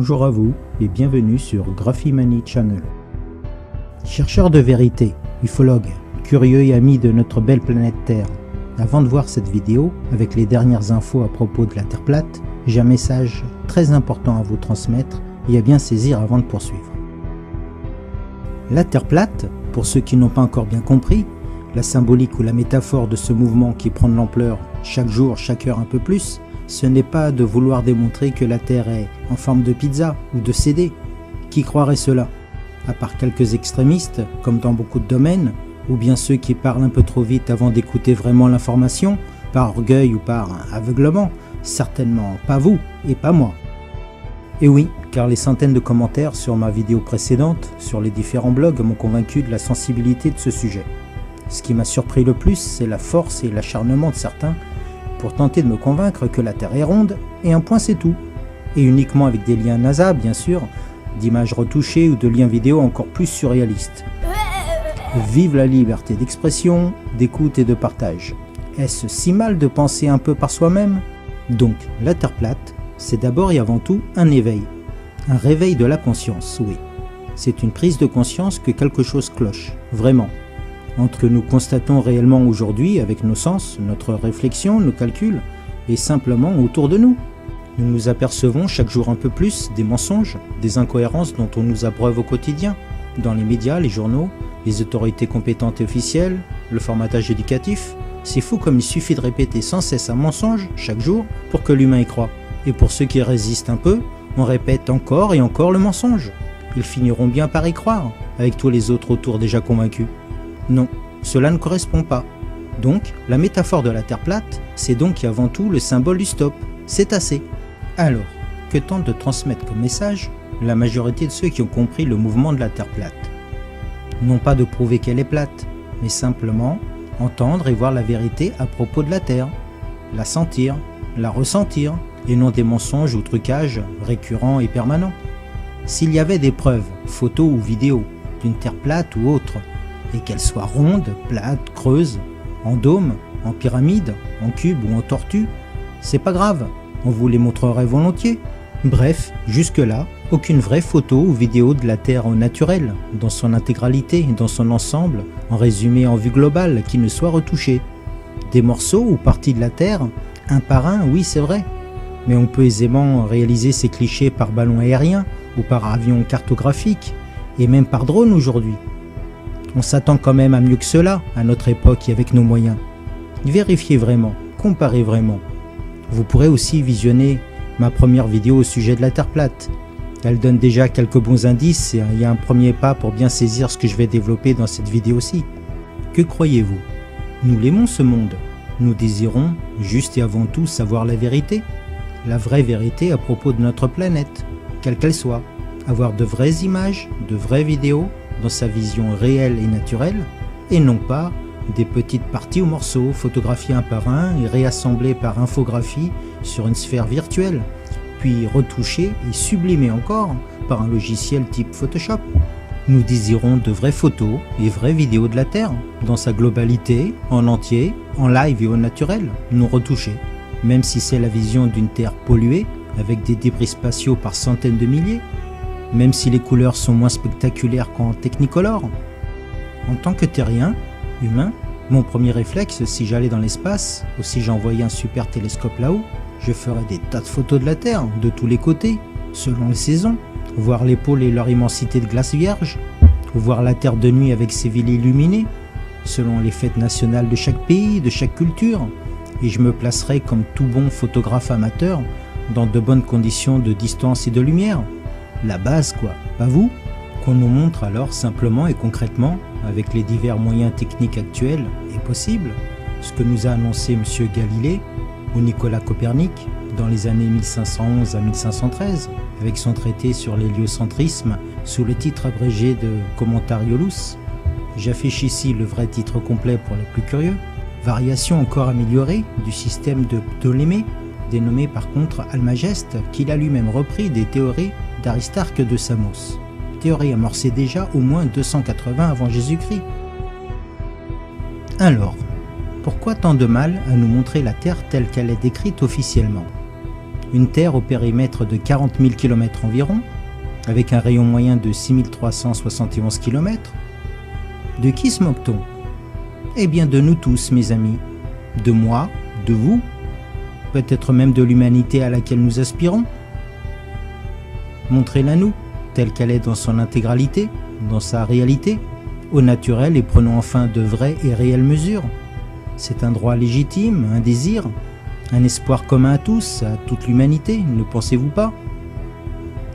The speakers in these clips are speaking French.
Bonjour à vous et bienvenue sur Graphimani Channel. Chercheurs de vérité, ufologues, curieux et amis de notre belle planète Terre, avant de voir cette vidéo avec les dernières infos à propos de la Terre plate, j'ai un message très important à vous transmettre et à bien saisir avant de poursuivre. La Terre plate, pour ceux qui n'ont pas encore bien compris, la symbolique ou la métaphore de ce mouvement qui prend de l'ampleur chaque jour, chaque heure un peu plus, ce n'est pas de vouloir démontrer que la Terre est en forme de pizza ou de CD. Qui croirait cela? À part quelques extrémistes, comme dans beaucoup de domaines, ou bien ceux qui parlent un peu trop vite avant d'écouter vraiment l'information, par orgueil ou par aveuglement, certainement pas vous et pas moi. Et oui, car les centaines de commentaires sur ma vidéo précédente, sur les différents blogs, m'ont convaincu de la sensibilité de ce sujet. Ce qui m'a surpris le plus, c'est la force et l'acharnement de certains pour tenter de me convaincre que la Terre est ronde et un point c'est tout. Et uniquement avec des liens NASA, bien sûr, d'images retouchées ou de liens vidéo encore plus surréalistes. Vive la liberté d'expression, d'écoute et de partage. Est-ce si mal de penser un peu par soi-même? Donc, la Terre plate, c'est d'abord et avant tout un éveil. Un réveil de la conscience, oui. C'est une prise de conscience que quelque chose cloche, vraiment. Entre ce que nous constatons réellement aujourd'hui avec nos sens, notre réflexion, nos calculs, et simplement autour de nous. Nous nous apercevons chaque jour un peu plus des mensonges, des incohérences dont on nous abreuve au quotidien, dans les médias, les journaux, les autorités compétentes et officielles, le formatage éducatif. C'est fou comme il suffit de répéter sans cesse un mensonge chaque jour pour que l'humain y croit. Et pour ceux qui résistent un peu, on répète encore et encore le mensonge. Ils finiront bien par y croire, avec tous les autres autour déjà convaincus. Non, cela ne correspond pas. Donc, la métaphore de la Terre plate, c'est donc avant tout le symbole du stop. C'est assez. Alors, que tente de transmettre comme message la majorité de ceux qui ont compris le mouvement de la Terre plate? Non pas de prouver qu'elle est plate, mais simplement entendre et voir la vérité à propos de la Terre, la sentir, la ressentir, et non des mensonges ou trucages récurrents et permanents. S'il y avait des preuves, photos ou vidéos, d'une Terre plate ou autre, et qu'elle soit ronde, plate, creuse, en dôme, en pyramide, en cube ou en tortue, c'est pas grave, on vous les montrerait volontiers. Bref, jusque-là, aucune vraie photo ou vidéo de la Terre au naturel, dans son intégralité, dans son ensemble, en résumé en vue globale, qui ne soit retouchée. Des morceaux ou parties de la Terre, un par un, oui c'est vrai, mais on peut aisément réaliser ces clichés par ballon aérien ou par avion cartographique, et même par drone aujourd'hui. On s'attend quand même à mieux que cela, à notre époque et avec nos moyens. Vérifiez vraiment, comparez vraiment. Vous pourrez aussi visionner ma première vidéo au sujet de la Terre plate. Elle donne déjà quelques bons indices et il y a un premier pas pour bien saisir ce que je vais développer dans cette vidéo-ci. Que croyez-vous? Nous l'aimons ce monde. Nous désirons, juste et avant tout, savoir la vérité. La vraie vérité à propos de notre planète, quelle qu'elle soit. Avoir de vraies images, de vraies vidéos, dans sa vision réelle et naturelle, et non pas des petites parties ou morceaux photographiés un par un et réassemblés par infographie sur une sphère virtuelle, puis retouchés et sublimés encore par un logiciel type Photoshop. Nous désirons de vraies photos et vraies vidéos de la Terre, dans sa globalité, en entier, en live et au naturel, non retouchées, même si c'est la vision d'une Terre polluée, avec des débris spatiaux par centaines de milliers, même si les couleurs sont moins spectaculaires qu'en Technicolor. En tant que terrien, humain, mon premier réflexe, si j'allais dans l'espace, ou si j'envoyais un super télescope là-haut, je ferais des tas de photos de la Terre, de tous les côtés, selon les saisons, voir les pôles et leur immensité de glace vierge, ou voir la Terre de nuit avec ses villes illuminées, selon les fêtes nationales de chaque pays, de chaque culture, et je me placerais comme tout bon photographe amateur, dans de bonnes conditions de distance et de lumière. La base quoi, pas vous? Qu'on nous montre alors simplement et concrètement, avec les divers moyens techniques actuels et possibles, ce que nous a annoncé M. Galilée ou Nicolas Copernic dans les années 1511 à 1513, avec son traité sur l'héliocentrisme sous le titre abrégé de Commentariolus. J'affiche ici le vrai titre complet pour les plus curieux. Variation encore améliorée du système de Ptolémée, dénommé par contre Almageste, qu'il a lui-même repris des théories d'Aristarque de Samos, théorie amorcée déjà au moins 280 avant Jésus-Christ. Alors, pourquoi tant de mal à nous montrer la Terre telle qu'elle est décrite officiellement? Une Terre au périmètre de 40 000 km environ, avec un rayon moyen de 6371 km. De qui se moque-t-on? Eh bien de nous tous, mes amis. De moi, de vous, peut-être même de l'humanité à laquelle nous aspirons. Montrez-la nous, telle qu'elle est dans son intégralité, dans sa réalité, au naturel, et prenons enfin de vraies et réelles mesures. C'est un droit légitime, un désir, un espoir commun à tous, à toute l'humanité, ne pensez-vous pas?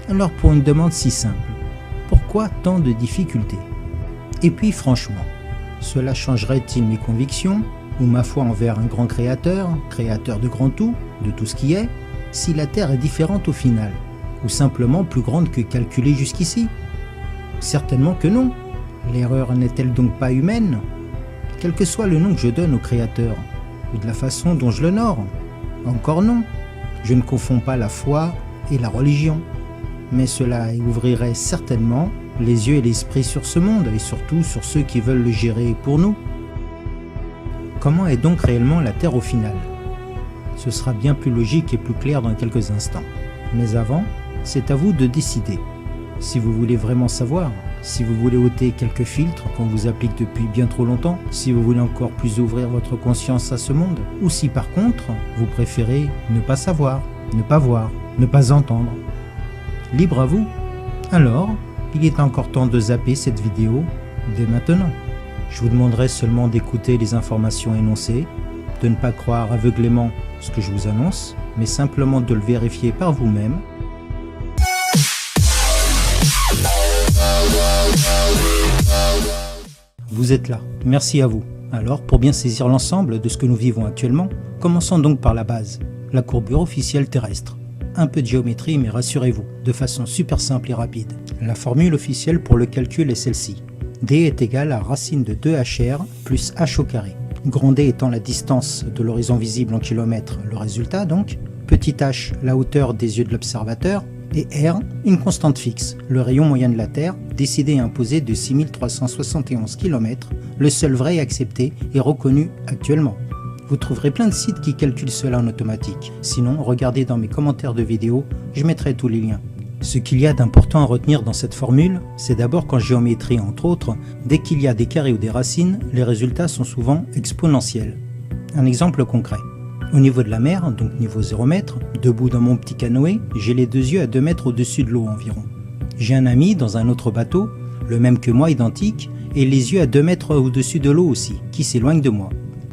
Alors pour une demande si simple, pourquoi tant de difficultés? Et puis franchement, cela changerait-il mes convictions ou ma foi envers un grand créateur, créateur de grand tout, de tout ce qui est, si la Terre est différente au final, ou simplement plus grande que calculée jusqu'ici? Certainement que non. L'erreur n'est-elle donc pas humaine? Quel que soit le nom que je donne au créateur, ou de la façon dont je l'honore? Encore non. Je ne confonds pas la foi et la religion. Mais cela ouvrirait certainement les yeux et l'esprit sur ce monde, et surtout sur ceux qui veulent le gérer pour nous. Comment est donc réellement la Terre au final? Ce sera bien plus logique et plus clair dans quelques instants. Mais avant, c'est à vous de décider. Si vous voulez vraiment savoir, si vous voulez ôter quelques filtres qu'on vous applique depuis bien trop longtemps, si vous voulez encore plus ouvrir votre conscience à ce monde, ou si par contre, vous préférez ne pas savoir, ne pas voir, ne pas entendre. Libre à vous. Alors, il est encore temps de zapper cette vidéo dès maintenant. Je vous demanderai seulement d'écouter les informations énoncées, de ne pas croire aveuglément ce que je vous annonce, mais simplement de le vérifier par vous-même. Vous êtes là, merci à vous. Alors, pour bien saisir l'ensemble de ce que nous vivons actuellement, commençons donc par la base, la courbure officielle terrestre. Un peu de géométrie, mais rassurez-vous, de façon super simple et rapide. La formule officielle pour le calcul est celle-ci. D est égal à racine de 2HR plus H au carré. Grand D étant la distance de l'horizon visible en kilomètres, le résultat donc. Petit h, la hauteur des yeux de l'observateur. Et R, une constante fixe, le rayon moyen de la Terre, décidé et imposé de 6371 km, le seul vrai et accepté et reconnu actuellement. Vous trouverez plein de sites qui calculent cela en automatique. Sinon, regardez dans mes commentaires de vidéo, je mettrai tous les liens. Ce qu'il y a d'important à retenir dans cette formule, c'est d'abord qu'en géométrie entre autres, dès qu'il y a des carrés ou des racines, les résultats sont souvent exponentiels. Un exemple concret. Au niveau de la mer, donc niveau 0 m, debout dans mon petit canoë, j'ai les deux yeux à 2 mètres au-dessus de l'eau environ. J'ai un ami dans un autre bateau, le même que moi identique, et les yeux à 2 mètres au-dessus de l'eau aussi, qui s'éloigne de moi.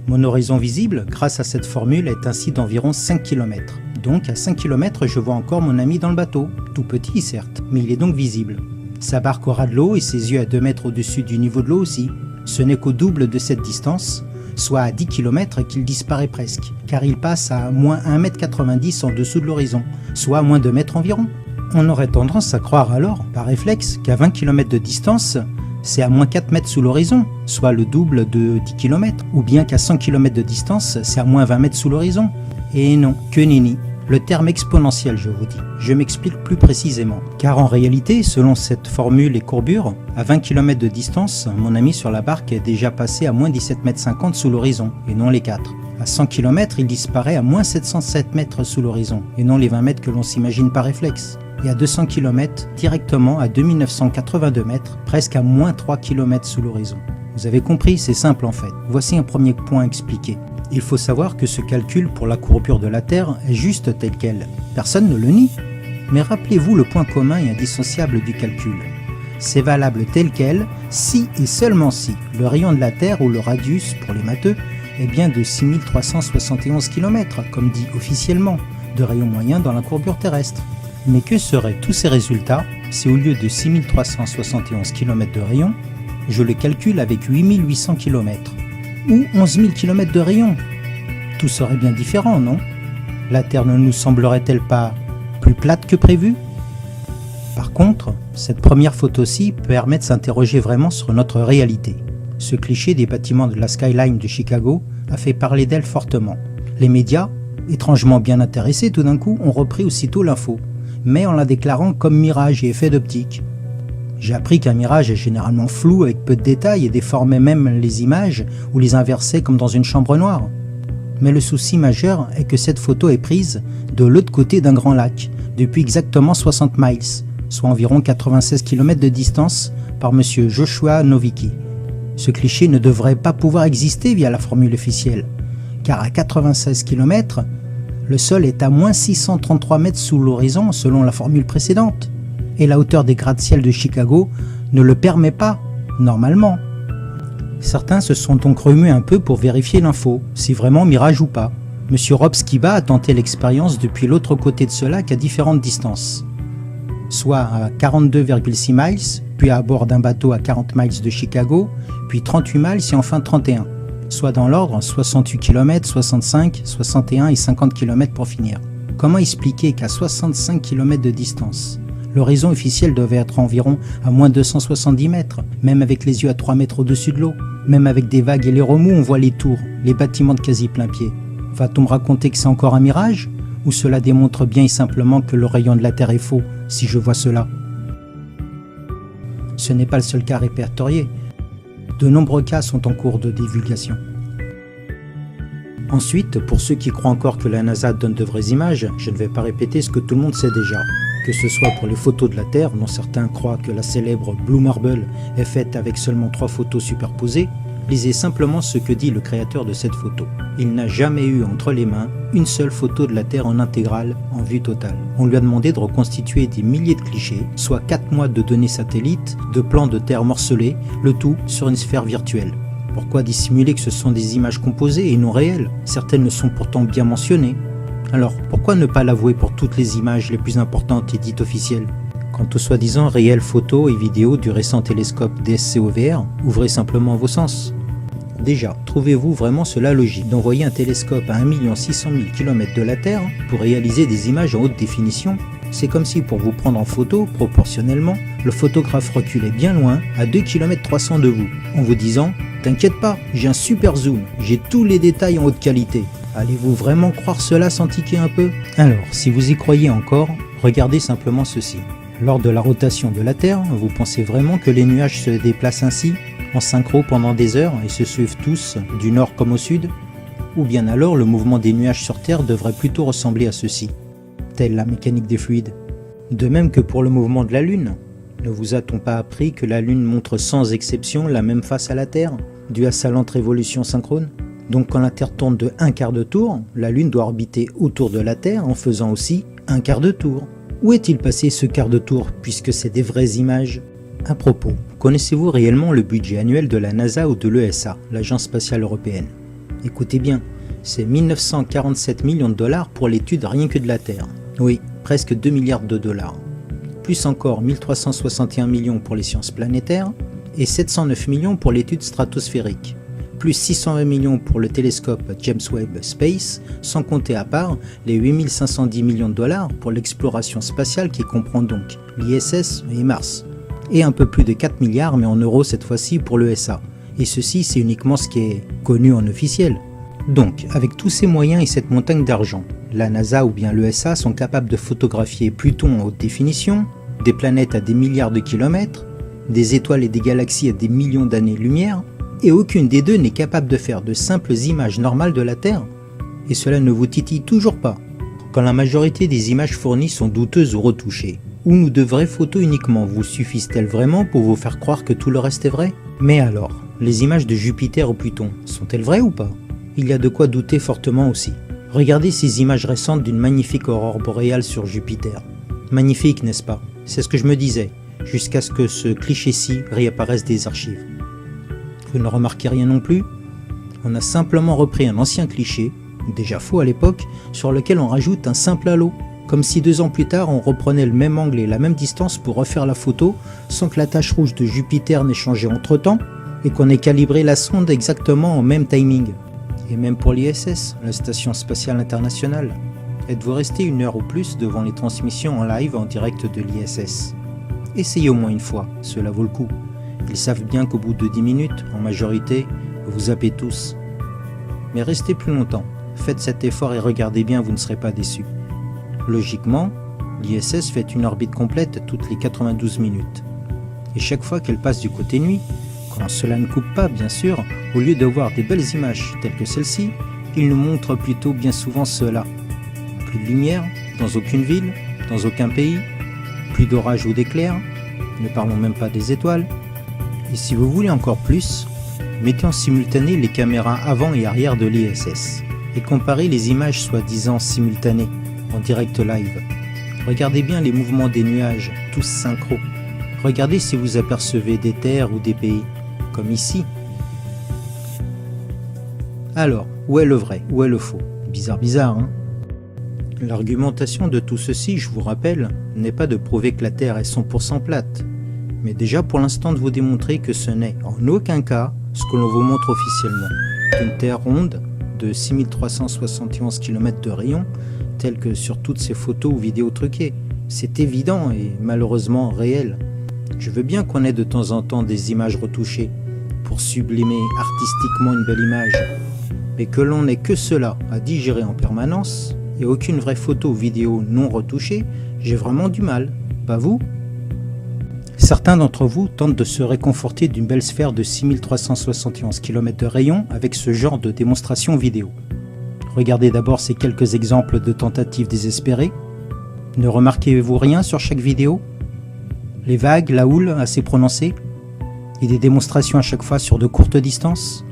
Mon horizon visible, grâce à cette formule, est ainsi d'environ 5 km. Donc à 5 km, je vois encore mon ami dans le bateau, tout petit certes, mais il est donc visible. Sa barque au ras de l'eau et ses yeux à 2 mètres au-dessus du niveau de l'eau aussi. Ce n'est qu'au double de cette distance, soit à 10 km qu'il disparaît presque, car il passe à moins 1,90 m en dessous de l'horizon, soit à moins 2 mètres environ. On aurait tendance à croire alors, par réflexe, qu'à 20 km de distance, c'est à moins 4 mètres sous l'horizon, soit le double de 10 km, ou bien qu'à 100 km de distance, c'est à moins 20 mètres sous l'horizon. Et non, que nenni. Le terme exponentiel, je vous dis. Je m'explique plus précisément. Car en réalité, selon cette formule et courbure, à 20 km de distance, mon ami sur la barque est déjà passé à moins 17,50 m sous l'horizon, et non les 4. À 100 km, il disparaît à moins 707 mètres sous l'horizon, et non les 20 mètres que l'on s'imagine par réflexe. Et à 200 km, directement à 2982 mètres, presque à moins 3 km sous l'horizon. Vous avez compris, c'est simple en fait. Voici un premier point expliqué. Il faut savoir que ce calcul pour la courbure de la Terre est juste tel quel. Personne ne le nie. Mais rappelez-vous le point commun et indissociable du calcul. C'est valable tel quel si et seulement si le rayon de la Terre ou le radius pour les matheux est bien de 6371 km, comme dit officiellement, de rayon moyen dans la courbure terrestre. Mais que seraient tous ces résultats si au lieu de 6371 km de rayon, je le calcule avec 8800 km ou 11 000 km de rayon? Tout serait bien différent, non? La Terre ne nous semblerait-elle pas plus plate que prévu? Par contre, cette première photo-ci permet de s'interroger vraiment sur notre réalité. Ce cliché des bâtiments de la skyline de Chicago a fait parler d'elle fortement. Les médias, étrangement bien intéressés tout d'un coup, ont repris aussitôt l'info, mais en la déclarant comme mirage et effet d'optique. J'ai appris qu'un mirage est généralement flou avec peu de détails et déformait même les images ou les inversait comme dans une chambre noire. Mais le souci majeur est que cette photo est prise de l'autre côté d'un grand lac, depuis exactement 60 miles, soit environ 96 km de distance, par M. Joshua Nowicki. Ce cliché ne devrait pas pouvoir exister via la formule officielle, car à 96 km, le sol est à moins 633 mètres sous l'horizon selon la formule précédente, et la hauteur des gratte-ciel de Chicago ne le permet pas, normalement. Certains se sont donc remués un peu pour vérifier l'info, si vraiment mirage ou pas. Monsieur Rob Skiba a tenté l'expérience depuis l'autre côté de ce lac à différentes distances, soit à 42,6 miles, puis à bord d'un bateau à 40 miles de Chicago, puis 38 miles et enfin 31, soit dans l'ordre 68 km, 65, 61 et 50 km pour finir. Comment expliquer qu'à 65 km de distance, l'horizon officiel devait être environ à moins 270 mètres, même avec les yeux à 3 mètres au-dessus de l'eau, même avec des vagues et les remous, on voit les tours, les bâtiments de quasi plein pied. Va-t-on me raconter que c'est encore un mirage ? Ou cela démontre bien et simplement que le rayon de la Terre est faux, si je vois cela ? Ce n'est pas le seul cas répertorié. De nombreux cas sont en cours de divulgation. Ensuite, pour ceux qui croient encore que la NASA donne de vraies images, je ne vais pas répéter ce que tout le monde sait déjà. Que ce soit pour les photos de la Terre, dont certains croient que la célèbre Blue Marble est faite avec seulement 3 photos superposées, lisez simplement ce que dit le créateur de cette photo. Il n'a jamais eu entre les mains une seule photo de la Terre en intégrale, en vue totale. On lui a demandé de reconstituer des milliers de clichés, soit 4 mois de données satellites, de plans de Terre morcelés, le tout sur une sphère virtuelle. Pourquoi dissimuler que ce sont des images composées et non réelles ? Certaines le sont pourtant bien mentionnées. Alors, pourquoi ne pas l'avouer pour toutes les images les plus importantes et dites officielles ? Quant aux soi-disant réelles photos et vidéos du récent télescope DSC-OVR, ouvrez simplement vos sens. Déjà, trouvez-vous vraiment cela logique d'envoyer un télescope à 1 600 000 km de la Terre pour réaliser des images en haute définition ? C'est comme si pour vous prendre en photo, proportionnellement, le photographe reculait bien loin, à 2 km 300 de vous, en vous disant « T'inquiète pas, j'ai un super zoom, j'ai tous les détails en haute qualité ». Allez-vous vraiment croire cela sans tiquer un peu ? Alors, si vous y croyez encore, regardez simplement ceci. Lors de la rotation de la Terre, vous pensez vraiment que les nuages se déplacent ainsi, en synchro pendant des heures et se suivent tous, du nord comme au sud ? Ou bien alors le mouvement des nuages sur Terre devrait plutôt ressembler à ceci, telle la mécanique des fluides. De même que pour le mouvement de la Lune, ne vous a-t-on pas appris que la Lune montre sans exception la même face à la Terre, due à sa lente révolution synchrone ? Donc quand la Terre tourne de 1/4 de tour, la Lune doit orbiter autour de la Terre en faisant aussi 1/4 de tour. Où est-il passé ce quart de tour, puisque c'est des vraies images ? À propos, connaissez-vous réellement le budget annuel de la NASA ou de l'ESA, l'Agence spatiale européenne ? Écoutez bien, c'est 1947 millions de dollars pour l'étude rien que de la Terre. Oui, presque 2 milliards de dollars. Plus encore 1361 millions pour les sciences planétaires et 709 millions pour l'étude stratosphérique. Plus 620 millions pour le télescope James Webb Space, sans compter à part les 8510 millions de dollars pour l'exploration spatiale qui comprend donc l'ISS et Mars. Et un peu plus de 4 milliards mais en euros cette fois-ci pour l'ESA. Et ceci c'est uniquement ce qui est connu en officiel. Donc, avec tous ces moyens et cette montagne d'argent, la NASA ou bien l'ESA sont capables de photographier Pluton en haute définition, des planètes à des milliards de kilomètres, des étoiles et des galaxies à des millions d'années-lumière, et aucune des deux n'est capable de faire de simples images normales de la Terre. Et cela ne vous titille toujours pas, quand la majorité des images fournies sont douteuses ou retouchées. Ou nous de vraies photos uniquement vous suffisent-elles vraiment pour vous faire croire que tout le reste est vrai ? Mais alors, les images de Jupiter ou Pluton, sont-elles vraies ou pas ? Il y a de quoi douter fortement aussi. Regardez ces images récentes d'une magnifique aurore boréale sur Jupiter. Magnifique, n'est-ce pas ? C'est ce que je me disais, jusqu'à ce que ce cliché-ci réapparaisse des archives. Vous ne remarquez rien non plus ? On a simplement repris un ancien cliché, déjà faux à l'époque, sur lequel on rajoute un simple halo. Comme si 2 ans plus tard on reprenait le même angle et la même distance pour refaire la photo sans que la tache rouge de Jupiter n'ait changé entre temps et qu'on ait calibré la sonde exactement au même timing. Et même pour l'ISS, la Station Spatiale Internationale. Êtes-vous resté 1 heure ou plus devant les transmissions en live en direct de l'ISS ? Essayez au moins une fois, cela vaut le coup. Ils savent bien qu'au bout de 10 minutes, en majorité, vous zappez tous. Mais restez plus longtemps, faites cet effort et regardez bien, vous ne serez pas déçus. Logiquement, l'ISS fait une orbite complète toutes les 92 minutes. Et chaque fois qu'elle passe du côté nuit, quand cela ne coupe pas bien sûr, au lieu de voir des belles images telles que celle-ci, il nous montre plutôt bien souvent cela. Plus de lumière, dans aucune ville, dans aucun pays, plus d'orage ou d'éclairs, ne parlons même pas des étoiles. Et si vous voulez encore plus, mettez en simultané les caméras avant et arrière de l'ISS et comparez les images soi-disant simultanées, en direct live. Regardez bien les mouvements des nuages, tous synchro. Regardez si vous apercevez des terres ou des pays, comme ici. Alors, où est le vrai, où est le faux? Bizarre, hein? L'argumentation de tout ceci, je vous rappelle, n'est pas de prouver que la Terre est 100% plate, mais déjà pour l'instant de vous démontrer que ce n'est en aucun cas ce que l'on vous montre officiellement. Une Terre ronde de 6371 km de rayon, telle que sur toutes ces photos ou vidéos truquées. C'est évident et malheureusement réel. Je veux bien qu'on ait de temps en temps des images retouchées pour sublimer artistiquement une belle image, mais que l'on n'ait que cela à digérer en permanence et aucune vraie photo ou vidéo non retouchée, j'ai vraiment du mal, pas vous? Certains d'entre vous tentent de se réconforter d'une belle sphère de 6371 km de rayon avec ce genre de démonstration vidéo. Regardez d'abord ces quelques exemples de tentatives désespérées. Ne remarquez-vous rien sur chaque vidéo? Les vagues, la houle assez prononcée, et des démonstrations à chaque fois sur de courtes distances?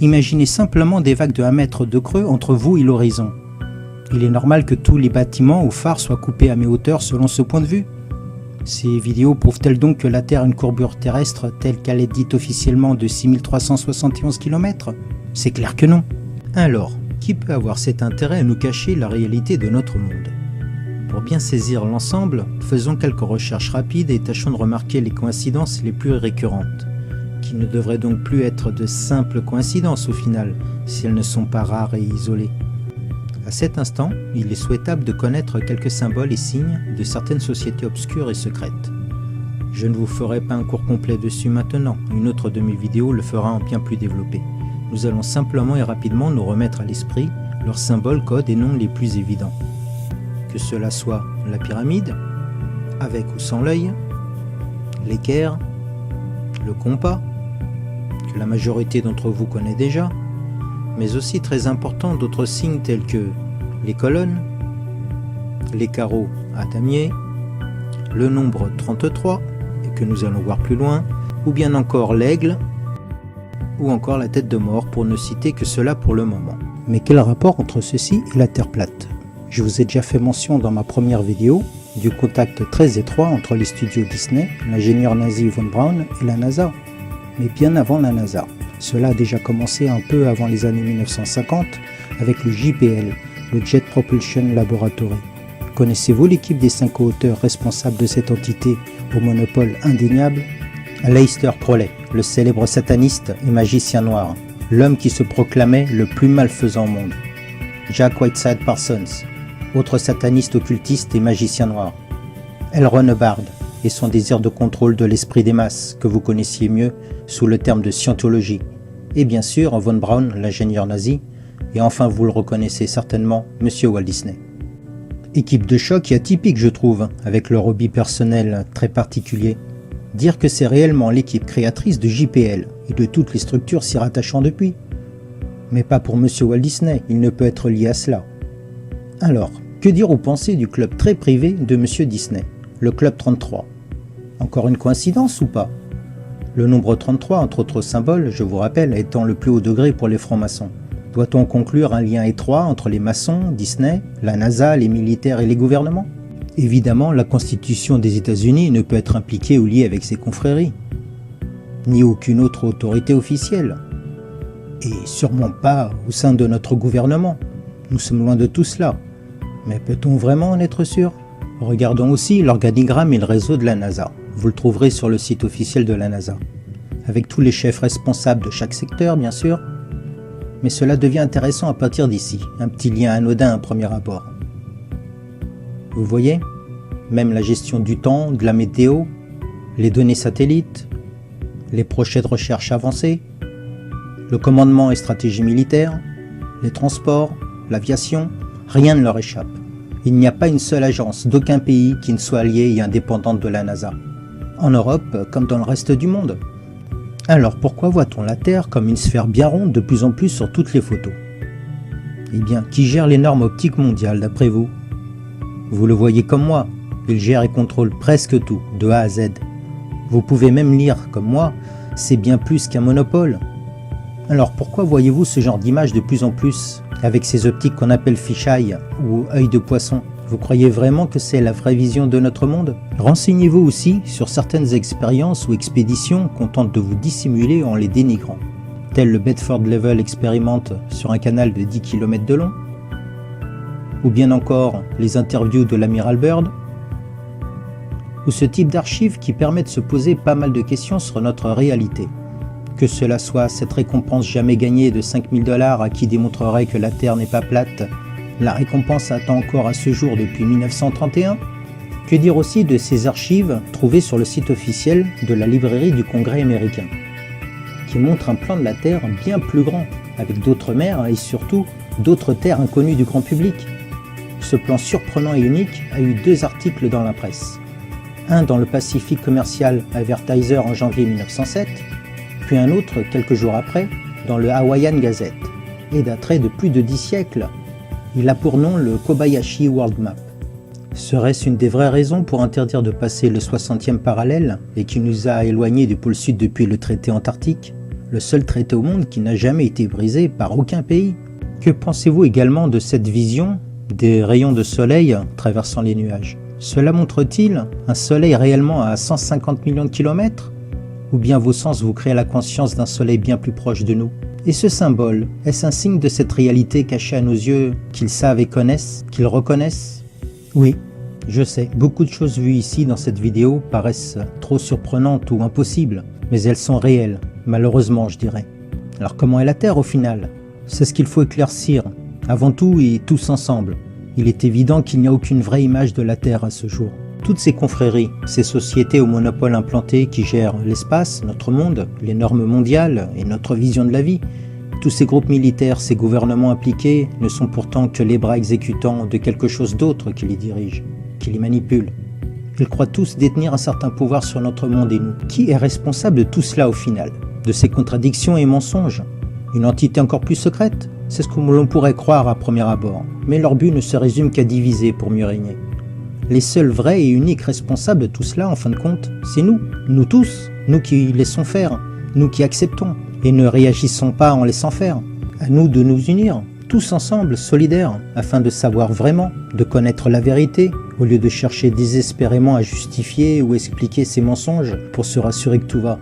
Imaginez simplement des vagues de 1 mètre de creux entre vous et l'horizon. Il est normal que tous les bâtiments ou phares soient coupés à mi-hauteur selon ce point de vue. Ces vidéos prouvent-elles donc que la Terre a une courbure terrestre telle qu'elle est dite officiellement de 6371 km? C'est clair que non. Alors, qui peut avoir cet intérêt à nous cacher la réalité de notre monde? Pour bien saisir l'ensemble, faisons quelques recherches rapides et tâchons de remarquer les coïncidences les plus récurrentes, qui ne devraient donc plus être de simples coïncidences au final, si elles ne sont pas rares et isolées. À cet instant, il est souhaitable de connaître quelques symboles et signes de certaines sociétés obscures et secrètes. Je ne vous ferai pas un cours complet dessus maintenant, une autre de mes vidéos le fera en bien plus développé. Nous allons simplement et rapidement nous remettre à l'esprit leurs symboles, codes et noms les plus évidents. Que cela soit la pyramide, avec ou sans l'œil, l'équerre, le compas, que la majorité d'entre vous connaît déjà, mais aussi très important d'autres signes tels que les colonnes, les carreaux à damier, le nombre 33, et que nous allons voir plus loin, ou bien encore l'aigle, ou encore la tête de mort, pour ne citer que cela pour le moment. Mais quel rapport entre ceci et la Terre plate? Je vous ai déjà fait mention dans ma première vidéo du contact très étroit entre les studios Disney, l'ingénieur nazi von Braun et la NASA. Mais bien avant la NASA. Cela a déjà commencé un peu avant les années 1950 avec le JPL, le Jet Propulsion Laboratory. Connaissez-vous l'équipe des 5 auteurs responsables de cette entité au monopole indéniable? Aleister Crowley, le célèbre sataniste et magicien noir, l'homme qui se proclamait le plus malfaisant au monde. Jack Whiteside Parsons, autre sataniste occultiste et magicien noir. L. Ron Hubbard et son désir de contrôle de l'esprit des masses, que vous connaissiez mieux sous le terme de scientologie. Et bien sûr, von Braun, l'ingénieur nazi, et enfin vous le reconnaissez certainement, Monsieur Walt Disney. Équipe de choc et atypique je trouve, avec leur hobby personnel très particulier. Dire que c'est réellement l'équipe créatrice de JPL et de toutes les structures s'y rattachant depuis. Mais pas pour Monsieur Walt Disney, il ne peut être lié à cela. Alors, que dire ou penser du club très privé de Monsieur Disney, le Club 33? Encore une coïncidence ou pas? Le nombre 33, entre autres symboles, je vous rappelle, étant le plus haut degré pour les francs-maçons. Doit-on conclure un lien étroit entre les maçons, Disney, la NASA, les militaires et les gouvernements? Évidemment, la Constitution des États-Unis ne peut être impliquée ou liée avec ces confréries, ni aucune autre autorité officielle, et sûrement pas au sein de notre gouvernement. Nous sommes loin de tout cela. Mais peut-on vraiment en être sûr? Regardons aussi l'organigramme et le réseau de la NASA. Vous le trouverez sur le site officiel de la NASA, avec tous les chefs responsables de chaque secteur, bien sûr. Mais cela devient intéressant à partir d'ici, un petit lien anodin à premier abord. Vous voyez? Même la gestion du temps, de la météo, les données satellites, les projets de recherche avancés, le commandement et stratégie militaire, les transports, l'aviation, rien ne leur échappe. Il n'y a pas une seule agence d'aucun pays qui ne soit liée et indépendante de la NASA. En Europe comme dans le reste du monde. Alors pourquoi voit-on la Terre comme une sphère bien ronde de plus en plus sur toutes les photos? Eh bien, qui gère les normes optiques mondiales d'après vous? Vous le voyez comme moi, il gère et contrôle presque tout, de A à Z. Vous pouvez même lire, comme moi, c'est bien plus qu'un monopole. Alors pourquoi voyez-vous ce genre d'image de plus en plus, avec ces optiques qu'on appelle fisheye ou œil de poisson? Vous croyez vraiment que c'est la vraie vision de notre monde? Renseignez-vous aussi sur certaines expériences ou expéditions qu'on tente de vous dissimuler en les dénigrant, tel le Bedford Level Experiment sur un canal de 10 km de long, ou bien encore les interviews de l'amiral Byrd, ou ce type d'archives qui permet de se poser pas mal de questions sur notre réalité. Que cela soit cette récompense jamais gagnée de 5 000 $ à qui démontrerait que la Terre n'est pas plate, la récompense attend encore à ce jour depuis 1931. Que dire aussi de ces archives trouvées sur le site officiel de la librairie du Congrès américain, qui montre un plan de la Terre bien plus grand, avec d'autres mers et surtout d'autres terres inconnues du grand public. Ce plan surprenant et unique a eu 2 articles dans la presse. Un dans le Pacific Commercial Advertiser en janvier 1907, puis un autre quelques jours après dans le Hawaiian Gazette, et daterait de plus de 10 siècles. Il a pour nom le Kobayashi World Map. Serait-ce une des vraies raisons pour interdire de passer le 60e parallèle et qui nous a éloignés du pôle sud depuis le traité antarctique, le seul traité au monde qui n'a jamais été brisé par aucun pays? Que pensez-vous également de cette vision des rayons de soleil traversant les nuages? Cela montre-t-il un soleil réellement à 150 millions de kilomètres? Ou bien vos sens vous créent la conscience d'un soleil bien plus proche de nous? Et ce symbole, est-ce un signe de cette réalité cachée à nos yeux, qu'ils savent et connaissent, qu'ils reconnaissent? Oui, je sais, beaucoup de choses vues ici dans cette vidéo paraissent trop surprenantes ou impossibles, mais elles sont réelles, malheureusement je dirais. Alors comment est la Terre au final? C'est ce qu'il faut éclaircir, avant tout et tous ensemble. Il est évident qu'il n'y a aucune vraie image de la Terre à ce jour. Toutes ces confréries, ces sociétés au monopole implanté qui gèrent l'espace, notre monde, les normes mondiales et notre vision de la vie, tous ces groupes militaires, ces gouvernements impliqués ne sont pourtant que les bras exécutants de quelque chose d'autre qui les dirige, qui les manipule. Ils croient tous détenir un certain pouvoir sur notre monde et nous. Qui est responsable de tout cela au final? De ces contradictions et mensonges? Une entité encore plus secrète? C'est ce que l'on pourrait croire à premier abord, mais leur but ne se résume qu'à diviser pour mieux régner. Les seuls vrais et uniques responsables de tout cela, en fin de compte, c'est nous tous, nous qui laissons faire, nous qui acceptons et ne réagissons pas en laissant faire. À nous de nous unir, tous ensemble, solidaires, afin de savoir vraiment, de connaître la vérité, au lieu de chercher désespérément à justifier ou expliquer ces mensonges pour se rassurer que tout va.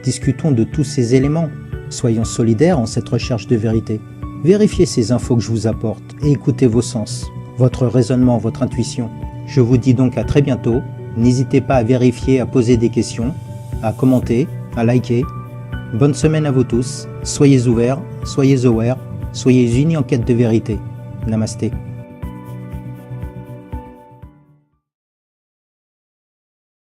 Discutons de tous ces éléments, soyons solidaires en cette recherche de vérité. Vérifiez ces infos que je vous apporte et écoutez vos sens, votre raisonnement, votre intuition. Je vous dis donc à très bientôt, n'hésitez pas à vérifier, à poser des questions, à commenter, à liker. Bonne semaine à vous tous, soyez ouverts, soyez aware, soyez unis en quête de vérité. Namasté.